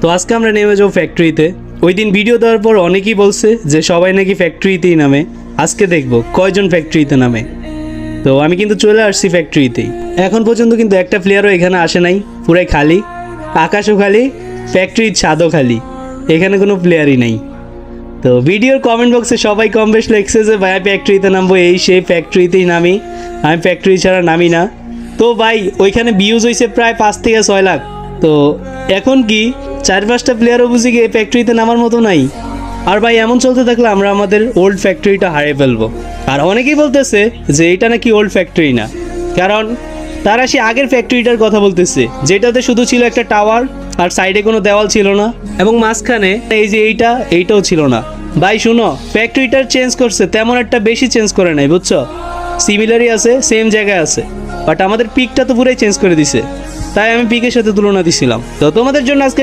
তো আজকে আমরা নেমে যাবো ফ্যাক্টরিতে। ওই দিন ভিডিও দেওয়ার পর অনেকেই বলছে যে সবাই নাকি ফ্যাক্টরিতেই নামে। আজকে দেখবো কয়জন ফ্যাক্টরিতে নামে। তো আমি কিন্তু চলে আসছি ফ্যাক্টরিতেই। এখন পর্যন্ত কিন্তু একটা প্লেয়ারও এখানে আসে নাই, পুরাই খালি। আকাশও খালি, ফ্যাক্টরির ছাদও খালি, এখানে কোনো প্লেয়ারই নেই। তো ভিডিওর কমেন্ট বক্সে সবাই কম বেশ লিখছে যে ভাই ফ্যাক্টরিতে নামবো, এই সেই ফ্যাক্টরিতেই নামি, আমি ফ্যাক্টরি ছাড়া নামি না। তো ভাই ওইখানে ভিউজ হয়েছে প্রায় 5 থেকে 6 লাখ। তো এখন কি 4-5টা প্লেয়ারও বুঝি গিয়ে ফ্যাক্টরিতে নামার মতো নাই। আর ভাই এমন চলতে থাকলে আমরা আমাদের ওল্ড ফ্যাক্টরিটা হারিয়ে ফেলবো। আর অনেকেই বলতেছে যে এটা নাকি ওল্ড ফ্যাক্টরি না, কারণ তারা সে আগের ফ্যাক্টরিটার কথা বলতেছে, যেটাতে শুধু ছিল একটা টাওয়ার আর সাইডে কোনো দেওয়াল ছিল না, এবং মাঝখানে এই যে এইটাও ছিল না। ভাই শুনো, ফ্যাক্টরিটার চেঞ্জ করছে, তেমন একটা বেশি চেঞ্জ করে নাই, বুঝছো? সিমিলারই আছে, সেম জায়গায় আছে, বাট আমাদের পিকটা তো পুরাই চেঞ্জ করে দিছে। তাই আমি পিকের সাথে তুলনা দিছিলাম। তো তোমাদের জন্য আজকে